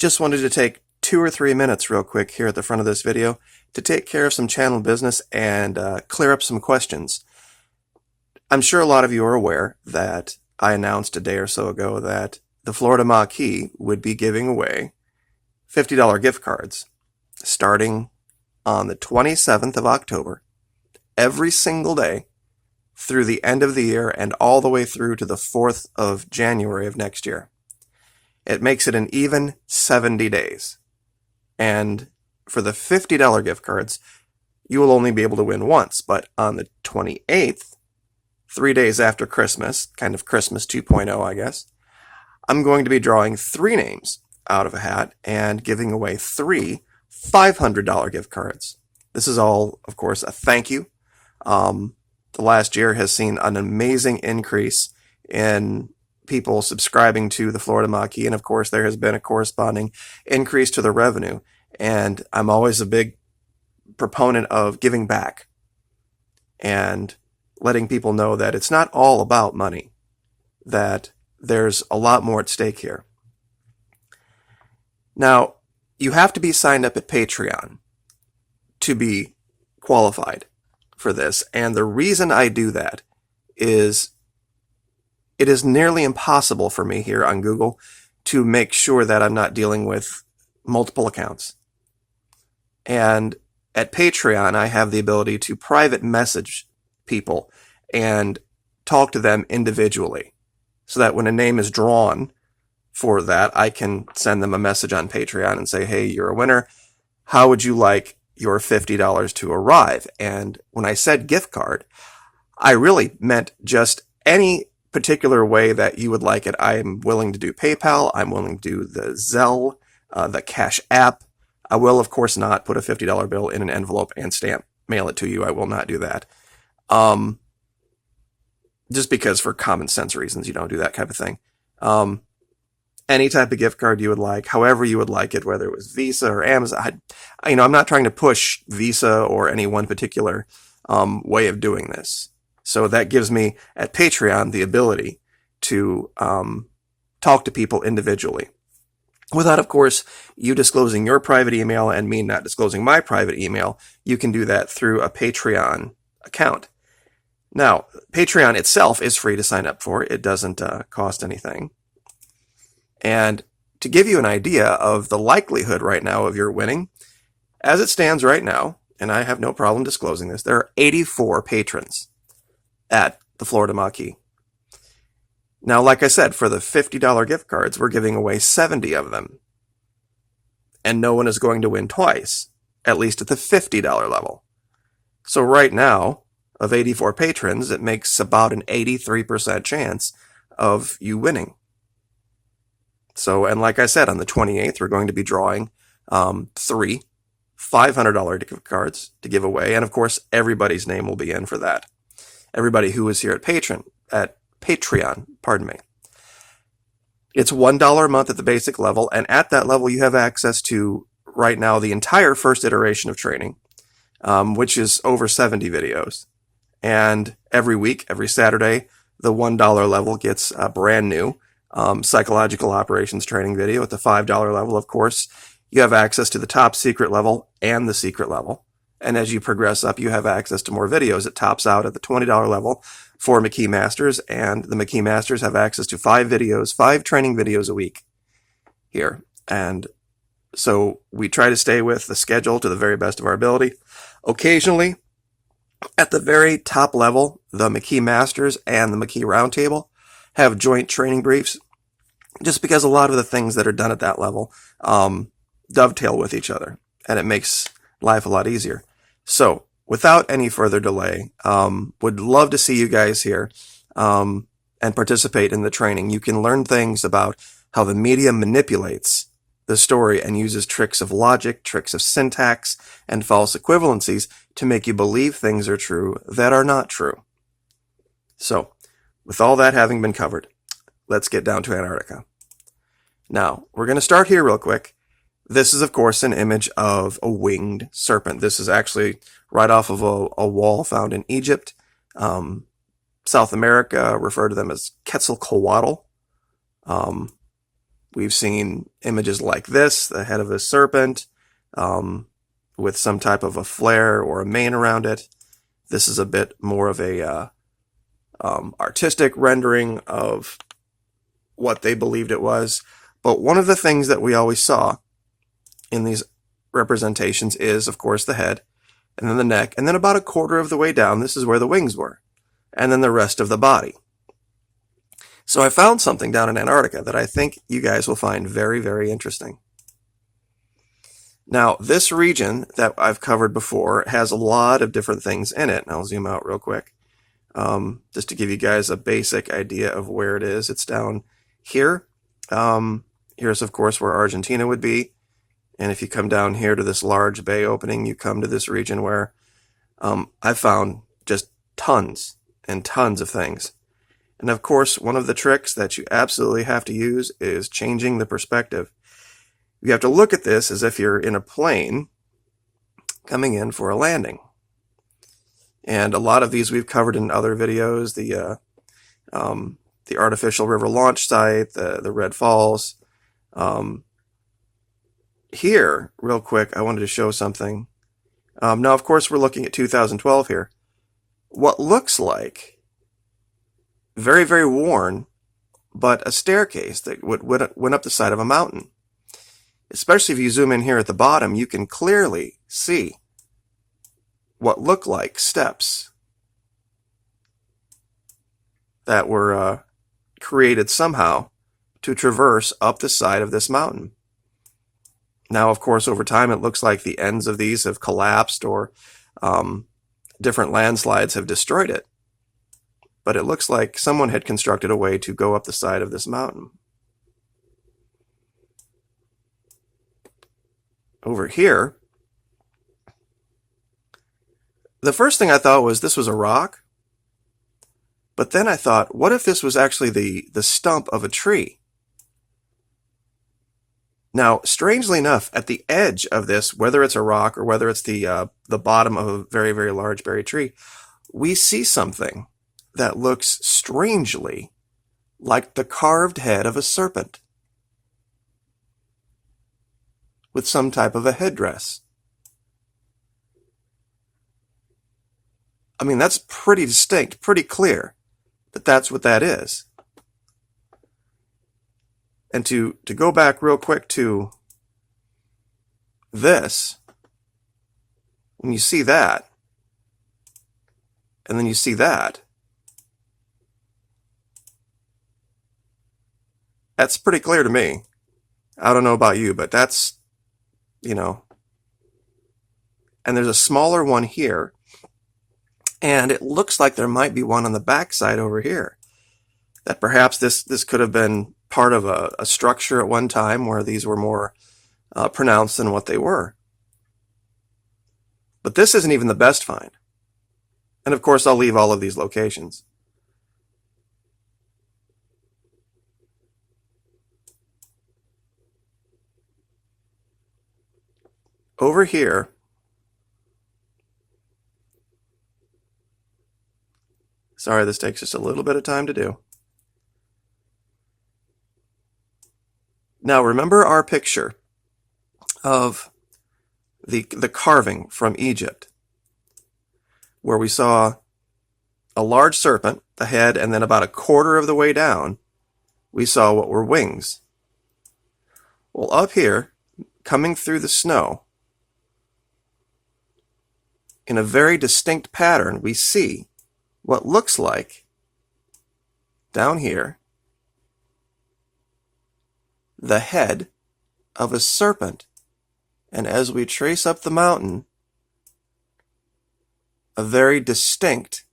Just wanted to take 2 or 3 minutes real quick here at the front of this video to take care of some channel business and clear up some questions. I'm sure a lot of you are aware that I announced a day or so ago that the Florida Maquis would be giving away $50 gift cards starting on the 27th of October, every single day through the end of the year and all the way through to the 4th of January of next year. It makes it an even 70 days. And for the $50 gift cards, you will only be able to win once. But on the 28th, 3 days after Christmas, kind of Christmas 2.0, I guess, I'm going to be drawing 3 names out of a hat and giving away 3 $500 gift cards. This is all, of course, a thank you. The last year has seen an amazing increase in people subscribing to the Florida Maquis, and of course there has been a corresponding increase to the revenue. And I'm always a big proponent of giving back and letting people know that it's not all about money, that there's a lot more at stake here. Now, you have to be signed up at Patreon to be qualified for this, and the reason I do that is it is nearly impossible for me here on Google to make sure that I'm not dealing with multiple accounts. And at Patreon, I have the ability to private message people and talk to them individually, so that when a name is drawn for that, I can send them a message on Patreon and say, hey, you're a winner. How would you like your $50 to arrive? And when I said gift card, I really meant just any particular way that you would like it. I am willing to do PayPal. I'm willing to do the Zelle, the Cash App. I will, of course, not put a $50 bill in an envelope and mail it to you. I will not do that. Just because for common sense reasons, you don't do that type of thing. Any type of gift card you would like, however you would like it, whether it was Visa or Amazon. I'm not trying to push Visa or any one particular way of doing this. So that gives me at Patreon the ability to talk to people individually. Without, of course, you disclosing your private email and me not disclosing my private email. You can do that through a Patreon account. Now, Patreon itself is free to sign up for. It doesn't cost anything. And to give you an idea of the likelihood right now of your winning, as it stands right now, and I have no problem disclosing this, there are 84 patrons at the Florida Maquis. Now, like I said, for the $50 gift cards, we're giving away 70 of them. And no one is going to win twice, at least at the $50 level. So right now, of 84 patrons, it makes about an 83% chance of you winning. So, and like I said, on the 28th, we're going to be drawing 3 $500 gift cards to give away. And of course, everybody's name will be in for that. Everybody who is here at Patreon, pardon me. It's $1 a month at the basic level. And at that level, you have access to, right now, the entire first iteration of training, which is over 70 videos. And every week, every Saturday, the $1 level gets a brand new psychological operations training video. At the $5 level, of course, you have access to the top secret level and the secret level. And as you progress up, you have access to more videos. It tops out at the $20 level for Maquis Masters, and the Maquis Masters have access to 5 training videos a week here. And so we try to stay with the schedule to the very best of our ability. Occasionally, at the very top level, the Maquis Masters and the Maquis Roundtable have joint training briefs, just because a lot of the things that are done at that level dovetail with each other, and it makes life a lot easier. So, without any further delay, would love to see you guys here and participate in the training. You can learn things about how the media manipulates the story and uses tricks of logic, tricks of syntax, and false equivalencies to make you believe things are true that are not true. So, with all that having been covered, let's get down to Antarctica. Now, we're going to start here real quick. This is, of course, an image of a winged serpent. This is actually right off of a wall found in Egypt. South America refer to them as Quetzalcoatl. We've seen images like this, the head of a serpent, with some type of a flare or a mane around it. This is a bit more of a artistic rendering of what they believed it was. But one of the things that we always saw in these representations is, of course, the head, and then the neck, and then about a quarter of the way down, this is where the wings were, and then the rest of the body. So I found something down in Antarctica that I think you guys will find very, very interesting. Now, this region that I've covered before has a lot of different things in it. And I'll zoom out real quick, just to give you guys a basic idea of where it is. It's down here. Here's, of course, where Argentina would be. And if you come down here to this large bay opening, you come to this region where I found just tons and tons of things. And of course, one of the tricks that you absolutely have to use is changing the perspective. You have to look at this as if you're in a plane coming in for a landing. And a lot of these we've covered in other videos, the artificial river launch site, the Red Falls. Here, real quick, I wanted to show something. Now, of course, we're looking at 2012 here. What looks like very, very worn, but a staircase that went up the side of a mountain. Especially if you zoom in here at the bottom, you can clearly see what look like steps that were created somehow to traverse up the side of this mountain. Now, of course, over time, it looks like the ends of these have collapsed or different landslides have destroyed it. But it looks like someone had constructed a way to go up the side of this mountain. Over here, the first thing I thought was this was a rock. But then I thought, what if this was actually the stump of a tree? Now, strangely enough, at the edge of this, whether it's a rock or whether it's the bottom of a very, very large berry tree, we see something that looks strangely like the carved head of a serpent with some type of a headdress. I mean, that's pretty distinct, pretty clear that that's what that is. And to go back real quick to this, when you see that, and then you see that, that's pretty clear to me. I don't know about you, but that's, and there's a smaller one here, and it looks like there might be one on the backside over here. That perhaps this could have been part of a structure at one time where these were more pronounced than what they were. But this isn't even the best find. And of course, I'll leave all of these locations. Over here, sorry, this takes just a little bit of time to do. Now, remember our picture of the carving from Egypt, where we saw a large serpent, the head, and then about a quarter of the way down, we saw what were wings. Well, up here, coming through the snow, in a very distinct pattern, we see what looks like, down here, the head of a serpent. And as we trace up the mountain, a very distinct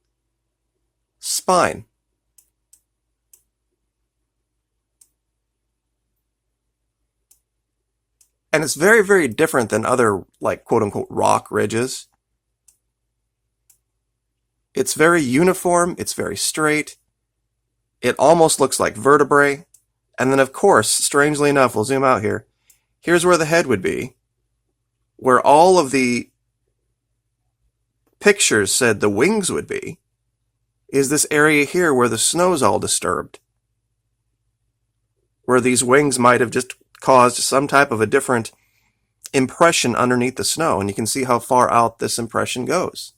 spine. And it's very, very different than other, like, quote-unquote, rock ridges. It's very uniform. It's very straight. It almost looks like vertebrae. And then, of course, strangely enough, we'll zoom out here. Here's where the head would be, where all of the pictures said the wings would be, is this area here where the snow's all disturbed, where these wings might have just caused some type of a different impression underneath the snow, and you can see how far out this impression goes.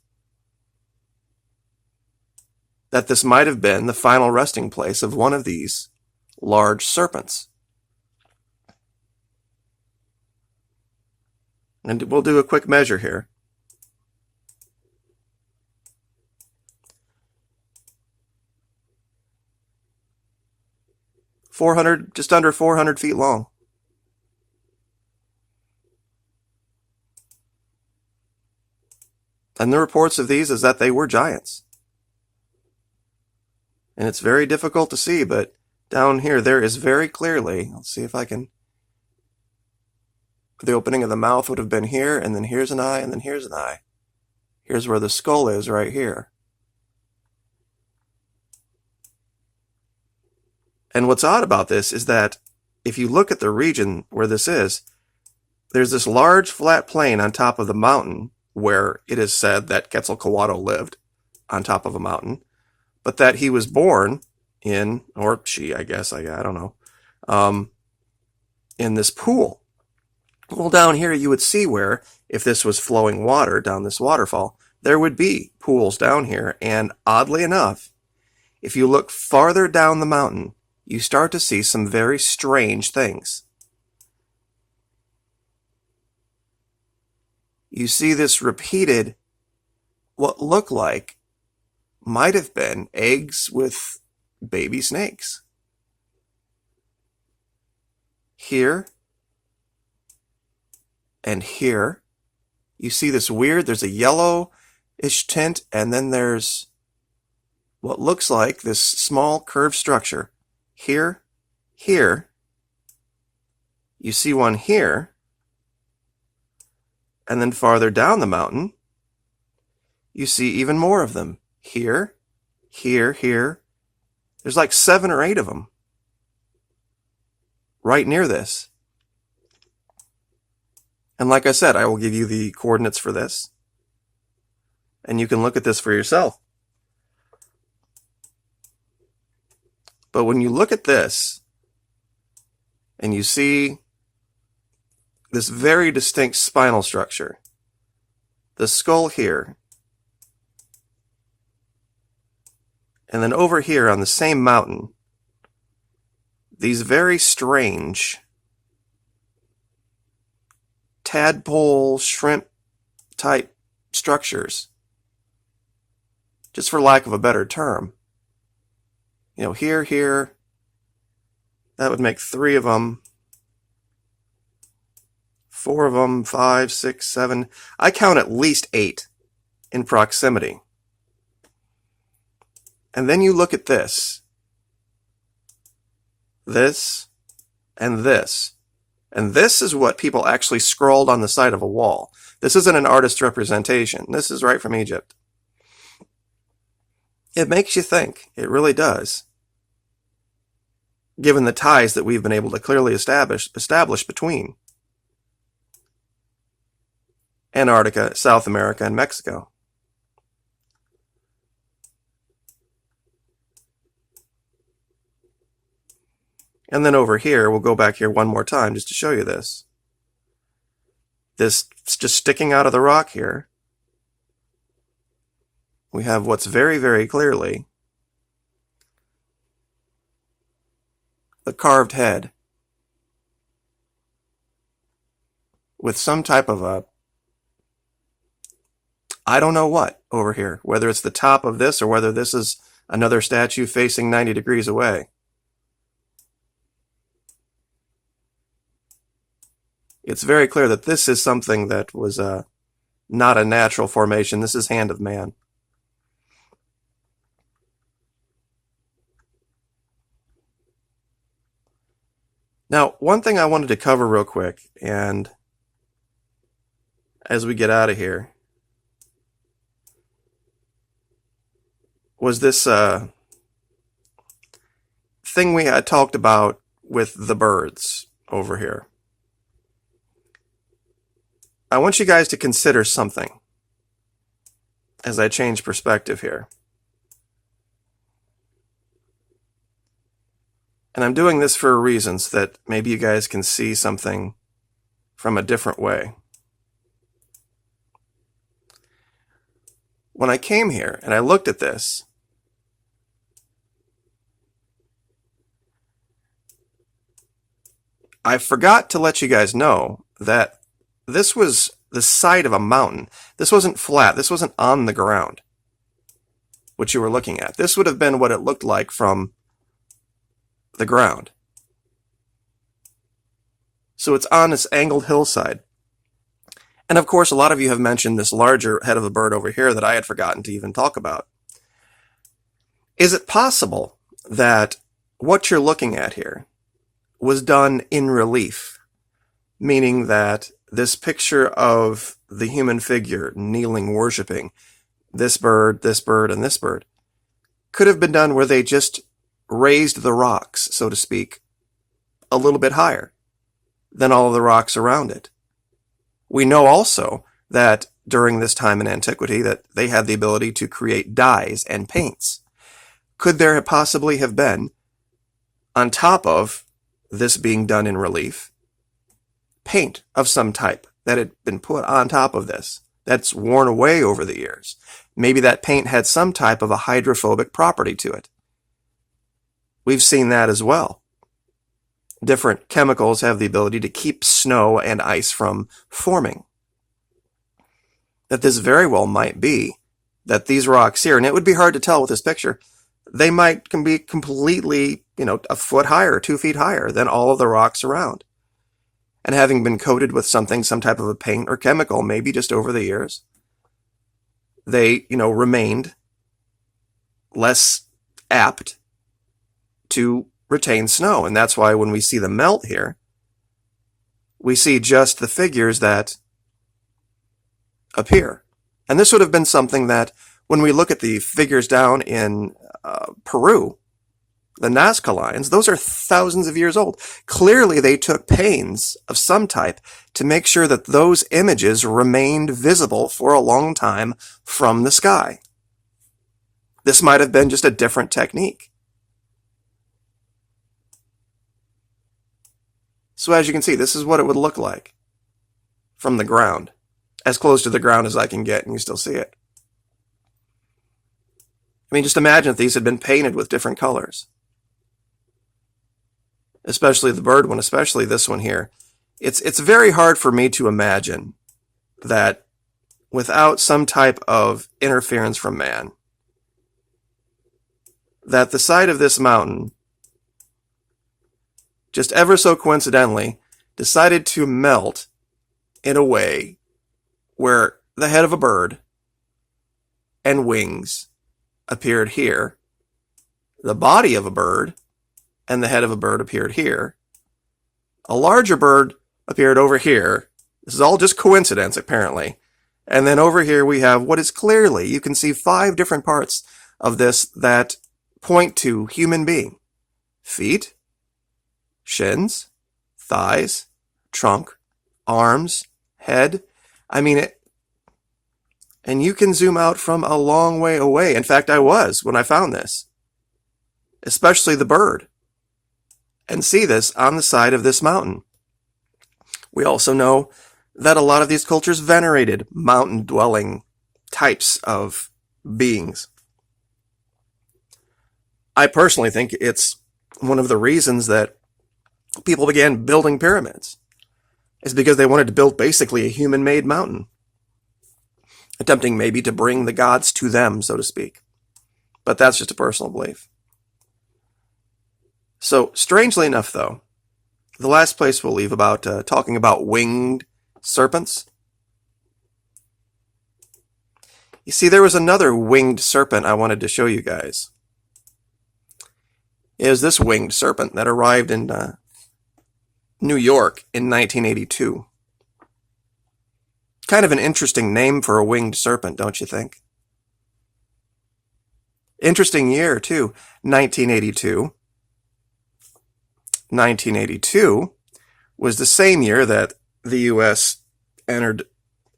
That this might have been the final resting place of one of these large serpents. And we'll do a quick measure here. Just under 400 feet long. And the reports of these is that they were giants. And it's very difficult to see, but down here there is very clearly, let's see if I can, the opening of the mouth would have been here, and then here's an eye, and then here's an eye. Here's where the skull is right here. And what's odd about this is that if you look at the region where this is, there's this large flat plain on top of the mountain where it is said that Quetzalcoatl lived on top of a mountain, but that he was born in, or she, I guess, I don't know, in this pool. Well, down here you would see where, if this was flowing water down this waterfall, there would be pools down here, and oddly enough, if you look farther down the mountain, you start to see some very strange things. You see this repeated, what look like might have been eggs with baby snakes. Here and here, you see this weird, there's a yellowish tint, and then there's what looks like this small curved structure. Here, here, you see one here, and then farther down the mountain, you see even more of them. Here, here, here. There's like 7 or 8 of them right near this. And like I said, I will give you the coordinates for this, and you can look at this for yourself. But when you look at this, and you see this very distinct spinal structure, the skull here, and then over here on the same mountain, these very strange tadpole, shrimp type structures, just for lack of a better term. You know, here, that would make 3 of them, 4 of them, 5, 6, 7. I count at least 8 in proximity. And then you look at this, and this. And this is what people actually scrawled on the side of a wall. This isn't an artist's representation. This is right from Egypt. It makes you think. It really does. Given the ties that we've been able to clearly establish between Antarctica, South America, and Mexico. And then over here, we'll go back here one more time just to show you this. This just sticking out of the rock here. We have what's very, very clearly the carved head with some type of a, I don't know what over here, whether it's the top of this or whether this is another statue facing 90 degrees away. It's very clear that this is something that was not a natural formation. This is hand of man. Now, one thing I wanted to cover real quick, and as we get out of here, was this thing we had talked about with the birds over here. I want you guys to consider something as I change perspective here. And I'm doing this for reasons that maybe you guys can see something from a different way. When I came here and I looked at this, I forgot to let you guys know that this was the side of a mountain. This wasn't flat. This wasn't on the ground, what you were looking at. This would have been what it looked like from the ground. So it's on this angled hillside. And of course, a lot of you have mentioned this larger head of a bird over here that I had forgotten to even talk about. Is it possible that what you're looking at here was done in relief, meaning that this picture of the human figure kneeling, worshiping this bird, and this bird could have been done where they just raised the rocks, so to speak, a little bit higher than all of the rocks around it. We know also that during this time in antiquity that they had the ability to create dyes and paints. Could there possibly have been, on top of this being done in relief, paint of some type that had been put on top of this that's worn away over the years? Maybe that paint had some type of a hydrophobic property to it. We've seen that as well. Different chemicals have the ability to keep snow and ice from forming. That this very well might be that these rocks here, and it would be hard to tell with this picture, they can be completely, a foot higher, 2 feet higher than all of the rocks around. And having been coated with some type of a paint or chemical, maybe just over the years, they, remained less apt to retain snow. And that's why when we see the melt here, we see just the figures that appear. And this would have been something that when we look at the figures down in Peru, the Nazca lines, those are thousands of years old. Clearly, they took pains of some type to make sure that those images remained visible for a long time from the sky. This might have been just a different technique. So as you can see, this is what it would look like from the ground. As close to the ground as I can get, and you still see it. I mean, just imagine if these had been painted with different colors. Especially the bird one, especially this one here. It's very hard for me to imagine that without some type of interference from man, that the side of this mountain, just ever so coincidentally, decided to melt in a way where the head of a bird and wings appeared here, the body of a bird and the head of a bird appeared here, a larger bird appeared over here. This is all just coincidence, apparently. And then over here we have what is clearly, you can see 5 different parts of this that point to human being. Feet, shins, thighs, trunk, arms, head. I mean, and you can zoom out from a long way away. In fact, I was when I found this, especially the bird, and see this on the side of this mountain. We also know that a lot of these cultures venerated mountain-dwelling types of beings. I personally think it's one of the reasons that people began building pyramids, is because they wanted to build basically a human-made mountain, attempting maybe to bring the gods to them, so to speak. But that's just a personal belief. So, strangely enough, though, the last place we'll leave about talking about winged serpents. You see, there was another winged serpent I wanted to show you guys. It was this winged serpent that arrived in New York in 1982. Kind of an interesting name for a winged serpent, don't you think? Interesting year, too. 1982. 1982 was the same year that the U.S. entered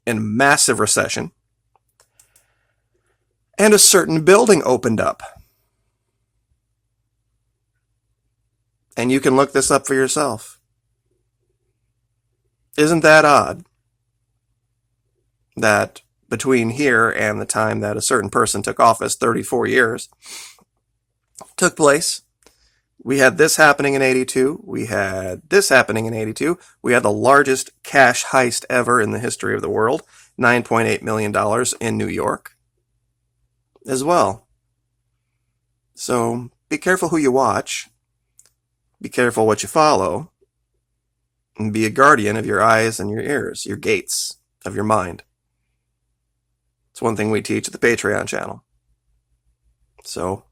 in massive recession, and a certain building opened up. And you can look this up for yourself. Isn't that odd that between here and the time that a certain person took office, 34 years, took place, we had this happening in 82, we had this happening in 82, we had the largest cash heist ever in the history of the world, $9.8 million in New York as well. So be careful who you watch, be careful what you follow, and be a guardian of your eyes and your ears, your gates of your mind. It's one thing we teach at the Patreon channel. So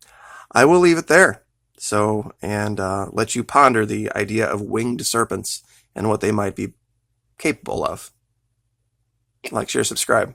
I will leave it there. And let you ponder the idea of winged serpents and what they might be capable of. Like, share, subscribe.